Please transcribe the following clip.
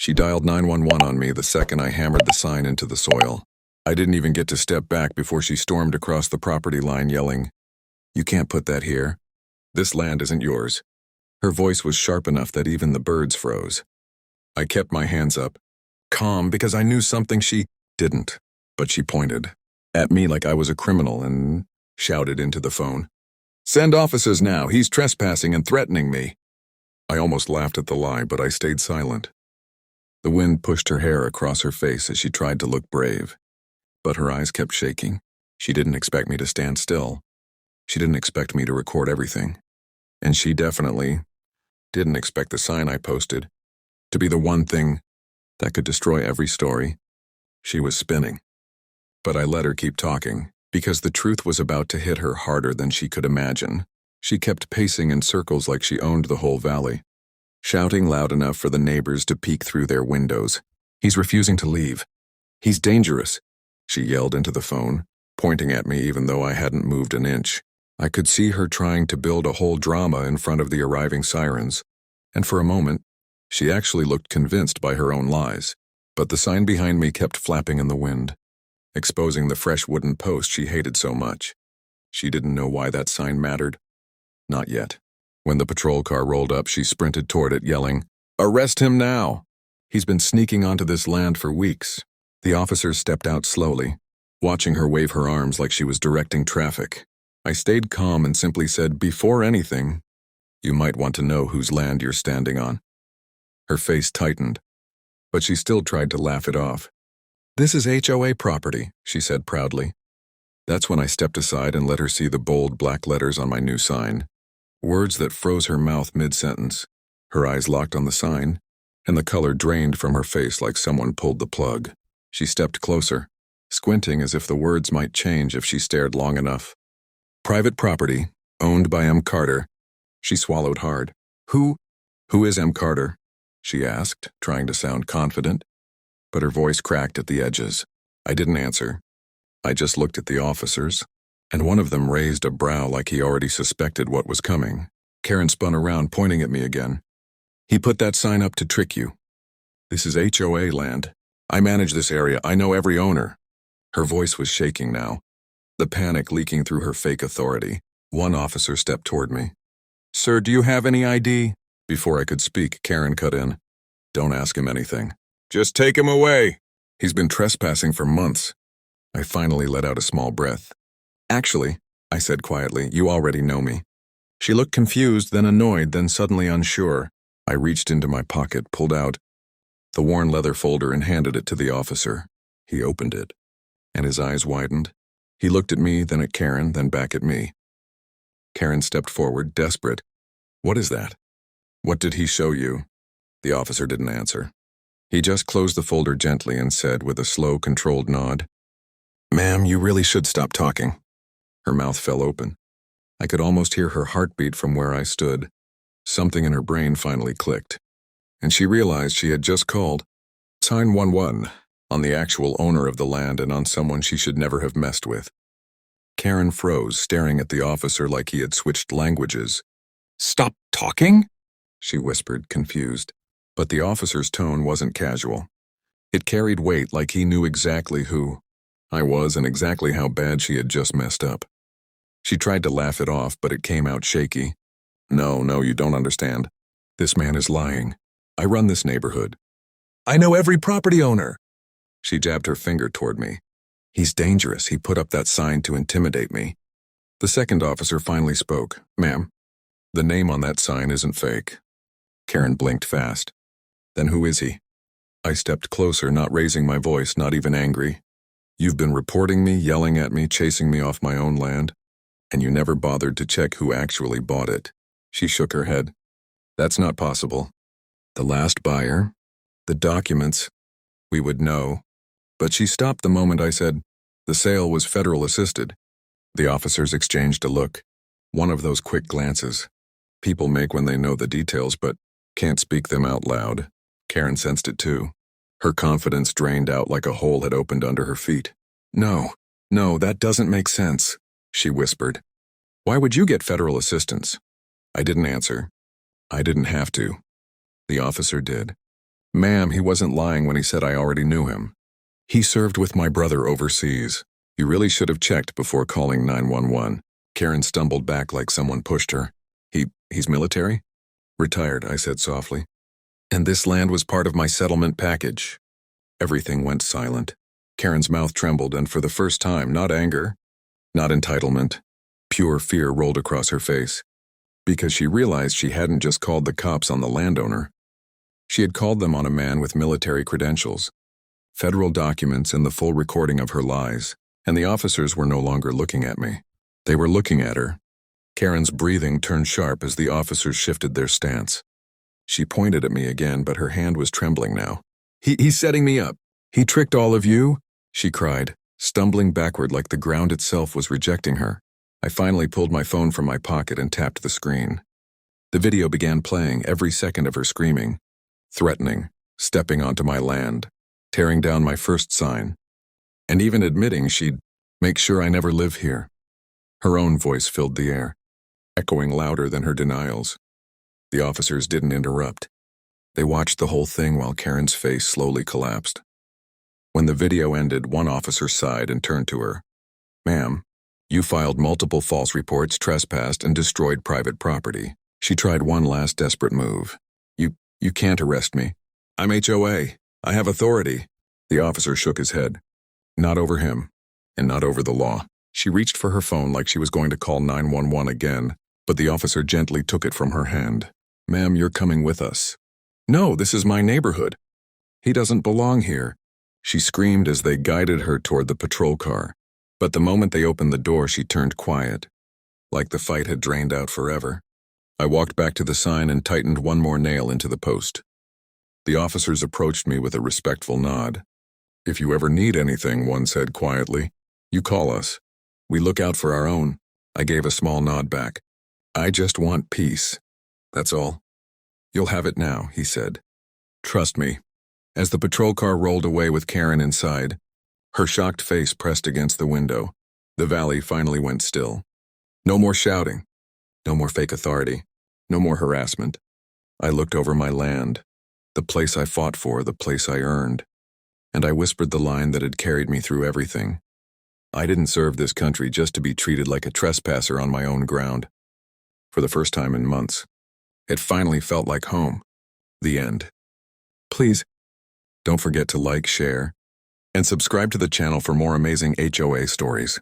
She dialed 911 on me the second I hammered the sign into the soil. I didn't even get to step back before she stormed across the property line yelling, "You can't put that here. This land isn't yours." Her voice was sharp enough that even the birds froze. I kept my hands up, calm because I knew something she didn't, but she pointed at me like I was a criminal and shouted into the phone, "Send officers now, he's trespassing and threatening me." I almost laughed at the lie, but I stayed silent. The wind pushed her hair across her face as she tried to look brave, but her eyes kept shaking. She didn't expect me to stand still. She didn't expect me to record everything. And she definitely didn't expect the sign I posted to be the one thing that could destroy every story. She was spinning. But I let her keep talking, because the truth was about to hit her harder than she could imagine. She kept pacing in circles like she owned the whole valley, shouting loud enough for the neighbors to peek through their windows. "He's refusing to leave. He's dangerous," she yelled into the phone, pointing at me even though I hadn't moved an inch. I could see her trying to build a whole drama in front of the arriving sirens, and for a moment, she actually looked convinced by her own lies. But the sign behind me kept flapping in the wind, exposing the fresh wooden post she hated so much. She didn't know why that sign mattered. Not yet. When the patrol car rolled up, she sprinted toward it, yelling, "Arrest him now! He's been sneaking onto this land for weeks." The officers stepped out slowly, watching her wave her arms like she was directing traffic. I stayed calm and simply said, "Before anything, you might want to know whose land you're standing on." Her face tightened, but she still tried to laugh it off. "This is HOA property," she said proudly. That's when I stepped aside and let her see the bold black letters on my new sign. Words that froze her mouth mid-sentence. Her eyes locked on the sign, and the color drained from her face like someone pulled the plug. She stepped closer, squinting as if the words might change if she stared long enough. "Private property, owned by M. Carter." She swallowed hard. Who is M. Carter?" she asked, trying to sound confident. But her voice cracked at the edges. I didn't answer. I just looked at the officers, and one of them raised a brow like he already suspected what was coming. Karen spun around, pointing at me again. "He put that sign up to trick you. This is HOA land. I manage this area. I know every owner." Her voice was shaking now, the panic leaking through her fake authority. One officer stepped toward me. "Sir, do you have any ID?" Before I could speak, Karen cut in. "Don't ask him anything. Just take him away. He's been trespassing for months." I finally let out a small breath. "Actually," I said quietly, "you already know me." She looked confused, then annoyed, then suddenly unsure. I reached into my pocket, pulled out the worn leather folder and handed it to the officer. He opened it, and his eyes widened. He looked at me, then at Karen, then back at me. Karen stepped forward, desperate. "What is that?" "What did he show you?" The officer didn't answer. He just closed the folder gently and said with a slow, controlled nod, "Ma'am, you really should stop talking." Her mouth fell open. I could almost hear her heartbeat from where I stood. Something in her brain finally clicked, and she realized she had just called 911 on the actual owner of the land and on someone she should never have messed with. Karen froze, staring at the officer like he had switched languages. "Stop talking?" she whispered, confused. But the officer's tone wasn't casual. It carried weight, like he knew exactly who I was and exactly how bad she had just messed up. She tried to laugh it off, but it came out shaky. No, you don't understand. This man is lying. I run this neighborhood. I know every property owner." She jabbed her finger toward me. "He's dangerous. He put up that sign to intimidate me." The second officer finally spoke. "Ma'am, the name on that sign isn't fake." Karen blinked fast. "Then who is he?" I stepped closer, not raising my voice, not even angry. "You've been reporting me, yelling at me, chasing me off my own land, and you never bothered to check who actually bought it." She shook her head. "That's not possible. The last buyer, the documents, we would know." But she stopped the moment I said, "The sale was federal assisted." The officers exchanged a look. One of those quick glances people make when they know the details but can't speak them out loud. Karen sensed it too. Her confidence drained out like a hole had opened under her feet. No, that doesn't make sense," she whispered. "Why would you get federal assistance?" I didn't answer. I didn't have to. The officer did. Ma'am, he wasn't lying when he said I already knew him. He served with my brother overseas. You really should have checked before calling 911. Karen stumbled back like someone pushed her. He's military? Retired, I said softly. And this land was part of my settlement package. Everything went silent. Karen's mouth trembled, and for the first time, not anger, not entitlement, pure fear rolled across her face. Because she realized she hadn't just called the cops on the landowner. She had called them on a man with military credentials, federal documents, and the full recording of her lies. And the officers were no longer looking at me. They were looking at her. Karen's breathing turned sharp as the officers shifted their stance. She pointed at me again, but her hand was trembling now. He's setting me up. He tricked all of you? She cried, stumbling backward like the ground itself was rejecting her. I finally pulled my phone from my pocket and tapped the screen. The video began playing, every second of her screaming, threatening, stepping onto my land, tearing down my first sign, and even admitting she'd make sure I never live here. Her own voice filled the air, echoing louder than her denials. The officers didn't interrupt. They watched the whole thing while Karen's face slowly collapsed. When the video ended, one officer sighed and turned to her. Ma'am, you filed multiple false reports, trespassed, and destroyed private property. She tried one last desperate move. You can't arrest me. I'm HOA. I have authority. The officer shook his head. Not over him, and not over the law. She reached for her phone like she was going to call 911 again, but the officer gently took it from her hand. Ma'am, you're coming with us. No, this is my neighborhood. He doesn't belong here. She screamed as they guided her toward the patrol car. But the moment they opened the door, she turned quiet, like the fight had drained out forever. I walked back to the sign and tightened one more nail into the post. The officers approached me with a respectful nod. If you ever need anything, one said quietly, you call us. We look out for our own. I gave a small nod back. I just want peace. That's all. You'll have it now, he said. Trust me. As the patrol car rolled away with Karen inside, her shocked face pressed against the window, the valley finally went still. No more shouting. No more fake authority. No more harassment. I looked over my land, the place I fought for, the place I earned, and I whispered the line that had carried me through everything. I didn't serve this country just to be treated like a trespasser on my own ground. For the first time in months, it finally felt like home. The end. Please, don't forget to like, share, and subscribe to the channel for more amazing HOA stories.